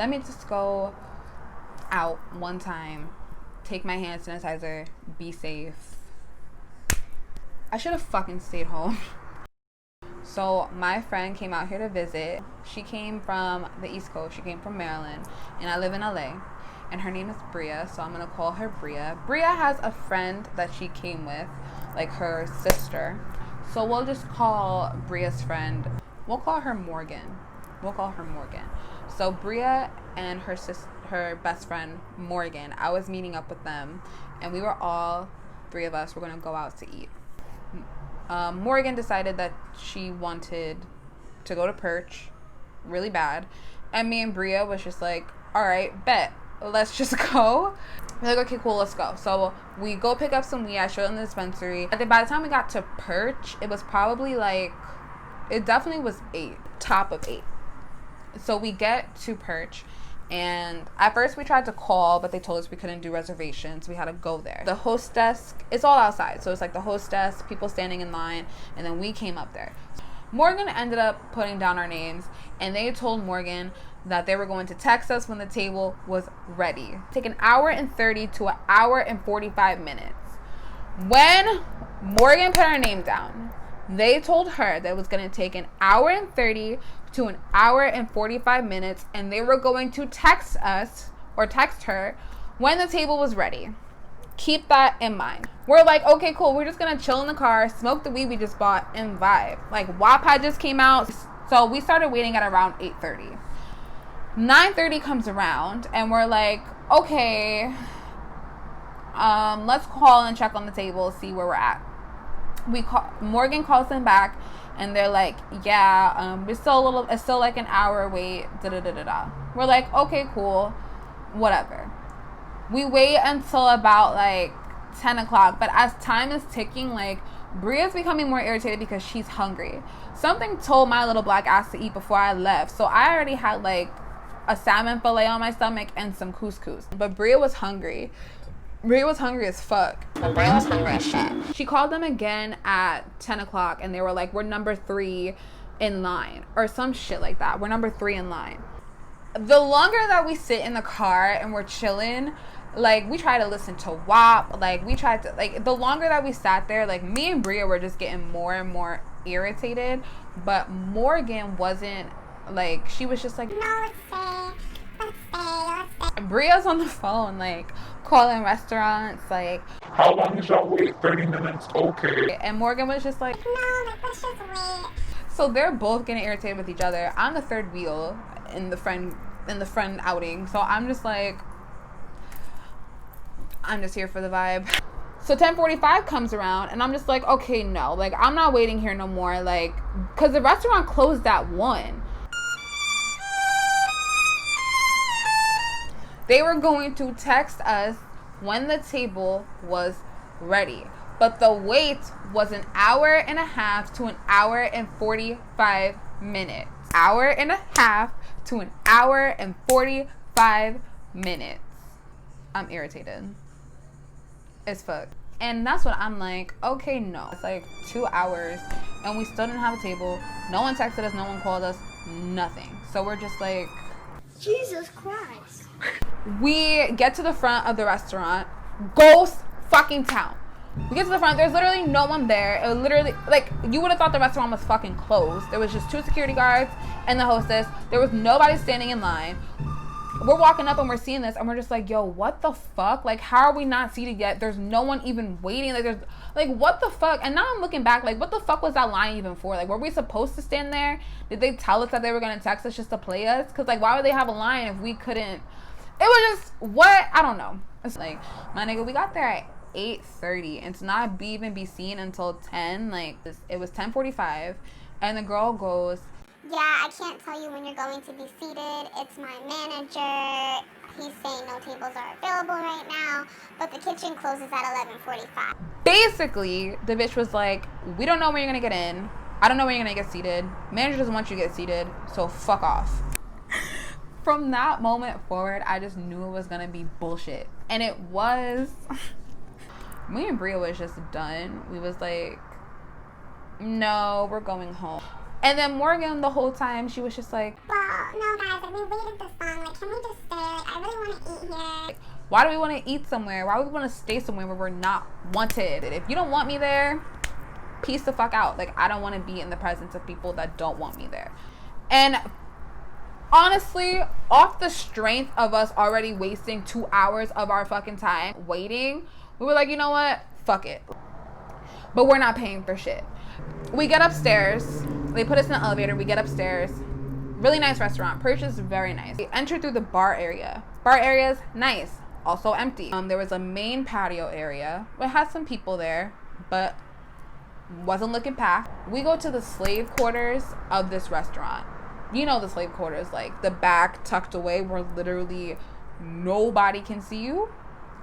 Let me just go out one time, take my hand sanitizer, be safe. I should have fucking stayed home. So my friend came out here to visit. She came from the East Coast. She came from Maryland, and I live in LA. And her name is Bria, so I'm gonna call her Bria. Bria has a friend that she came with, like her sister. So we'll just call Bria's friend, we'll call her Morgan. So Bria and her best friend Morgan, I was meeting up with them, and we were all, three of us, were gonna go out to eat. Morgan decided that she wanted to go to Perch really bad, and me and Bria was just like, all right, bet, let's just go. We're like, okay, cool, let's go. So we go pick up some weed. I showed them the dispensary. And then by the time we got to Perch, it was probably like, it definitely was 8, top of 8. So we get to Perch, and at first we tried to call, but they told us we couldn't do reservations. We had to go there. The host desk, it's all outside. So it's like the host desk, people standing in line, and then we came up there. Morgan ended up putting down our names, and they told Morgan that they were going to text us when the table was ready. Take an hour and 30 to an hour and 45 minutes. When Morgan put her name down, they told her that it was going to take an hour and 30 to an hour and 45 minutes, and they were going to text us or text her when the table was ready. Keep that in mind. We're like, okay, cool. We're just going to chill in the car, smoke the weed we just bought, and vibe. Like, WAPA just came out. So we started waiting at around 8:30. 9:30 comes around, and we're like, okay, let's call and check on the table, see where we're at. Morgan calls them back, and they're like, yeah, it's still like an hour wait, We're like, okay, cool, whatever. We wait until about like 10 o'clock, but as time is ticking, like, Bria's becoming more irritated because she's hungry. Something told my little black ass to eat before I left, so I already had like a salmon fillet on my stomach and some couscous. But Bria was hungry. Bria was hungry as fuck. She called them again at 10 o'clock, and they were like, we're number 3 in line, or some shit like that. We're number 3 in line. The longer that we sit in the car and we're chilling, like, we try to listen to WAP, like, we tried to, like, the longer that we sat there, like, me and Bria were just getting more and more irritated, but Morgan wasn't, like, she was just like, no, let's stay. Bria's on the phone, like, calling restaurants, like, how long is y'all wait? 30 minutes, okay. And Morgan was just like, no, let's just wait. So they're both getting irritated with each other. I'm the third wheel in the friend outing, so I'm just like, I'm just here for the vibe. So 10:45 comes around, and I'm just like, okay, no, like, I'm not waiting here no more, like, because the restaurant closed at 1. They were going to text us when the table was ready, but the wait was an hour and a half to an hour and 45 minutes. Hour and a half to an hour and 45 minutes. I'm irritated as fuck. And that's what I'm like, okay, no. It's like 2 hours, and we still didn't have a table. No one texted us, no one called us, nothing. So we're just like, Jesus Christ. We get to the front of the restaurant, ghost fucking town. We get to the front, there's literally no one there. It was literally, like, you would have thought the restaurant was fucking closed. There was just 2 security guards and the hostess. There was nobody standing in line. We're walking up and we're seeing this, and we're just like, yo, what the fuck? Like, how are we not seated yet? There's no one even waiting. Like, there's, like, what the fuck? And now I'm looking back, like, what the fuck was that line even for? Like, were we supposed to stand there? Did they tell us that they were going to text us just to play us? Because, like, why would they have a line if we couldn't? It was just, what? I don't know. It's like, my nigga, we got there at 8:30, and to not even be seen until 10, like, it was 10:45, and the girl goes, yeah, I can't tell you when you're going to be seated. It's my manager. He's saying no tables are available right now, but the kitchen closes at 11:45. Basically, the bitch was like, we don't know when you're gonna get in. I don't know when you're gonna get seated. Manager doesn't want you to get seated, so fuck off. From that moment forward, I just knew it was gonna be bullshit. And it was. Me and Bria was just done. We was like, no, we're going home. And then Morgan, the whole time, she was just like, well, no guys, like we waited this long, like can we just stay? Like I really want to eat here. Why do we want to eat somewhere? Why do we want to stay somewhere where we're not wanted? If you don't want me there, peace the fuck out. Like, I don't want to be in the presence of people that don't want me there. And honestly, off the strength of us already wasting 2 hours of our fucking time waiting, we were like, you know what? Fuck it. But we're not paying for shit. We get upstairs. They put us in the elevator. We get upstairs. Really nice restaurant. Perch is very nice. We enter through the bar area. Bar area's nice. Also empty. There was a main patio area. It had some people there, but wasn't looking packed. We go to the slave quarters of this restaurant. You know the slave quarters, like the back tucked away where literally nobody can see you.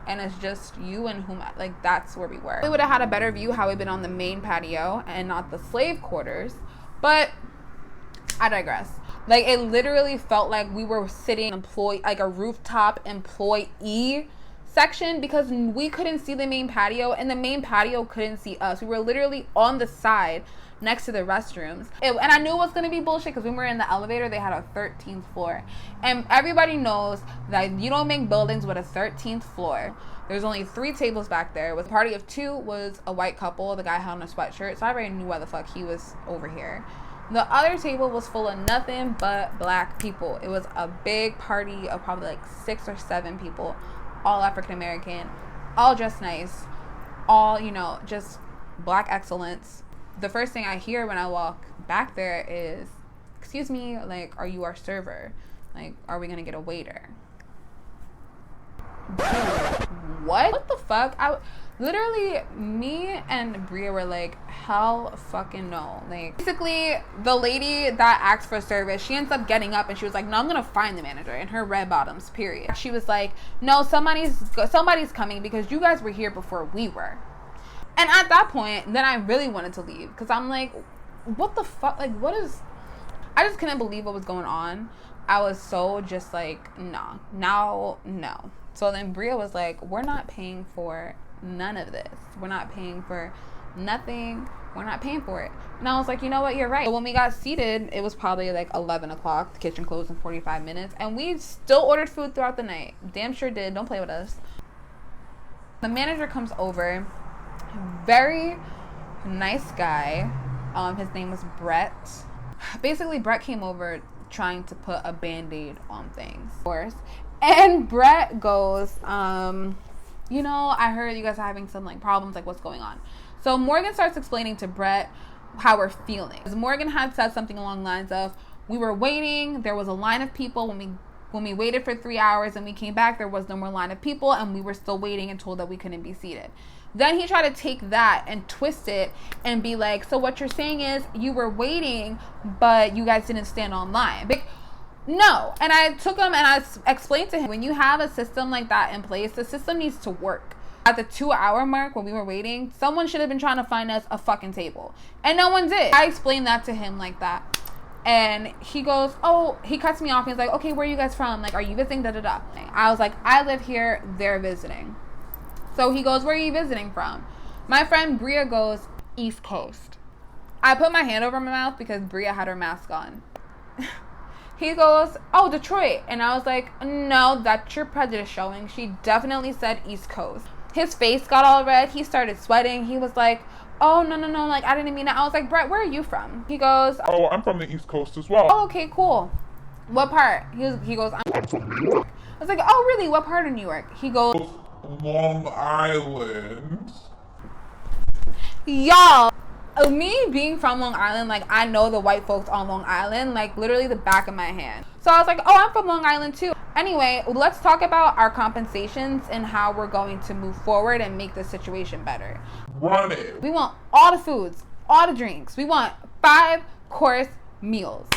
And it's just you and whom, like that's where we were. We would have had a better view had we been on the main patio and not the slave quarters. But I digress. Like it literally felt like we were sitting like a rooftop employee section because we couldn't see the main patio and the main patio couldn't see us. We were literally on the side next to the restrooms. And I knew it was going to be bullshit because when we were in the elevator, they had a 13th floor. And everybody knows that you don't make buildings with a 13th floor. There's only 3 tables back there. With a party of 2 was a white couple. The guy had on a sweatshirt. So I already knew why the fuck he was over here. The other table was full of nothing but black people. It was a big party of probably like 6 or 7 people. All African American. All dressed nice. All, you know, just black excellence. The first thing I hear when I walk back there is, excuse me, like, are you our server? Like, are we gonna get a waiter? Dude, what the fuck? Literally, me and Bria were like, hell fucking no. Like, basically, the lady that asked for service, she ends up getting up and she was like, no, I'm gonna find the manager in her red bottoms, period. She was like, no, somebody's coming because you guys were here before we were. And at that point, then I really wanted to leave because I'm like, what the fuck? Like, what is... I just couldn't believe what was going on. I was so just like, no. So then Bria was like, we're not paying for none of this. We're not paying for nothing. We're not paying for it. And I was like, you know what? You're right. So when we got seated, it was probably like 11 o'clock. The kitchen closed in 45 minutes. And we still ordered food throughout the night. Damn sure did. Don't play with us. The manager comes over. Very nice guy. His name was Brett. Basically, Brett came over trying to put a band-aid on things, of course. And Brett goes, you know, I heard you guys are having some like problems, like what's going on? So Morgan starts explaining to Brett how we're feeling. Morgan had said something along the lines of, we were waiting, there was a line of people when we waited for 3 hours and we came back, there was no more line of people and we were still waiting and told that we couldn't be seated. Then he tried to take that and twist it and be like, so what you're saying is you were waiting, but you guys didn't stand on line. Like, no. And I took him and I explained to him, when you have a system like that in place, the system needs to work. At the 2-hour mark when we were waiting, someone should have been trying to find us a fucking table. And no one did. I explained that to him like that. And he goes, oh, he cuts me off. He's like, okay, where are you guys from? Like, are you visiting? Da da da. I was like, I live here. They're visiting. So he goes, where are you visiting from? My friend Bria goes, East Coast. I put my hand over my mouth because Bria had her mask on. He goes, oh, Detroit. And I was like, no, that's your Prejudice showing. She definitely said East Coast. His face got all red. He started sweating. He was like, oh, no. Like, I didn't mean that. I was like, Brett, where are you from? He goes, Oh, I'm from the East Coast as well. oh, okay, cool. What part? He goes, I'm from New York. I was like, oh, really? What part of New York? He goes, Long Island. y'all, me being from Long Island, like, I know the white folks on Long Island, like, literally the back of my hand. So I was like, oh, I'm from Long Island too. Anyway, let's talk about our compensations and how we're going to move forward and make the situation better. Run it. We want all the foods, all the drinks. We want 5-course meals.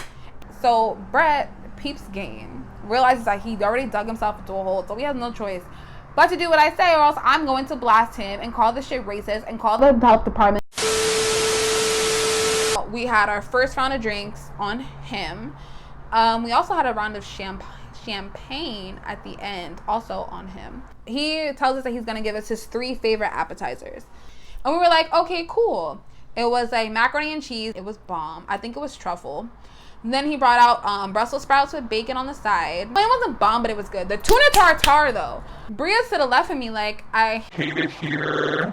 So Brett peeps game, realizes that he already dug himself into a hole, so he has no choice but to do what I say, or else I'm going to blast him and call this shit racist and call the health department. We had our first round of drinks on him. We also had a round of champagne at the end, also on him. He tells us that he's going to give us his 3 favorite appetizers. And we were like, okay, cool. It was like macaroni and cheese. It was bomb. I think it was truffle. And then he brought out Brussels sprouts with bacon on the side. It wasn't bomb, but it was good. The tuna tartare though. Bria to the left of me like, I Hate it here.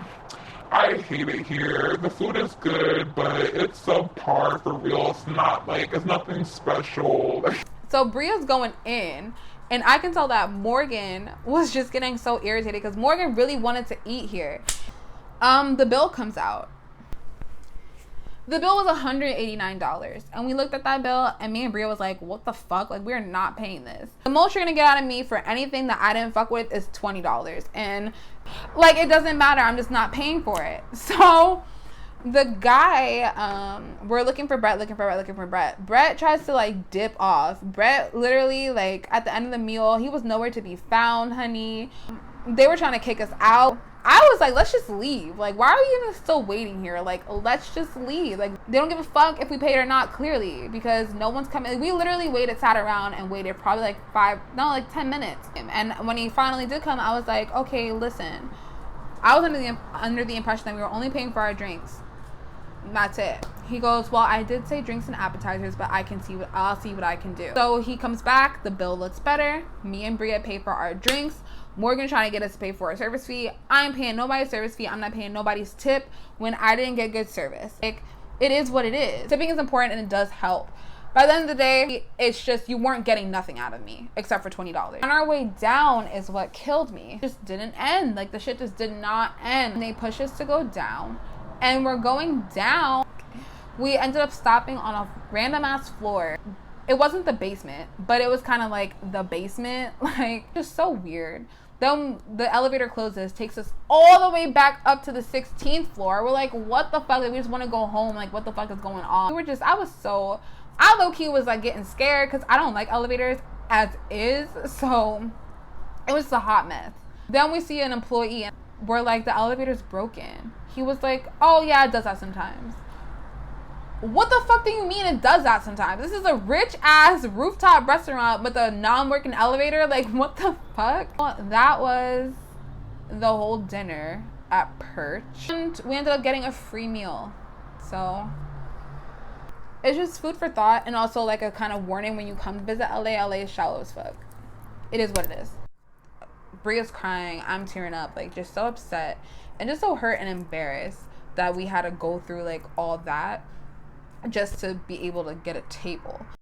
I hate it here. The food is good, but it's subpar for real. It's not like, it's nothing special. So Bria's going in, and I can tell that Morgan was just getting so irritated because Morgan really wanted to eat here. The bill comes out. The bill was $189, and we looked at that bill, and me and Bria was like, what the fuck? Like, we're not paying this. The most you're gonna get out of me for anything that I didn't fuck with is $20, and like, it doesn't matter. I'm just not paying for it. So the guy, we're looking for Brett. Brett tries to like dip off. Brett literally, like, at the end of the meal, he was nowhere to be found, honey. They were trying to kick us out. I was like, let's just leave. Like, why are we even still waiting here? Like, let's just leave. Like, they don't give a fuck if we paid or not, clearly, because no one's coming. We literally sat around and waited probably like 10 minutes. And when he finally did come, I was like, okay, listen. I was under the impression that we were only paying for our drinks. And that's it. He goes, well, I did say drinks and appetizers, but I'll see what I can do. So he comes back. The bill looks better. Me and Bria pay for our drinks. Morgan trying to get us to pay for a service fee. I'm paying nobody's service fee. I'm not paying nobody's tip when I didn't get good service. Like, it is what it is. Tipping is important and it does help. By the end of the day, it's just you weren't getting nothing out of me except for $20. On our way down is what killed me. It just didn't end. Like, the shit just did not end. And they pushed us to go down. And we're going down. We ended up stopping on a random ass floor. It wasn't the basement, but it was kind of like the basement. Like, just so weird. Then the elevator closes, takes us all the way back up to the 16th floor. We're like, what the fuck? Like, we just want to go home. Like, what the fuck is going on? I low-key was like getting scared because I don't like elevators as is. So it was a hot mess. Then we see an employee and we're like, the elevator's broken. He was like, oh yeah, it does that sometimes. What the fuck do you mean it does that sometimes? This is a rich ass rooftop restaurant with a non-working elevator. Like, what the fuck? Well, that was the whole dinner at Perch. And we ended up getting a free meal. So it's just food for thought, and also like a kind of warning when you come to visit LA. LA is shallow as fuck. It is what it is. Bria's crying. I'm tearing up. Like, just so upset and just so hurt and embarrassed that we had to go through like all that just to be able to get a table.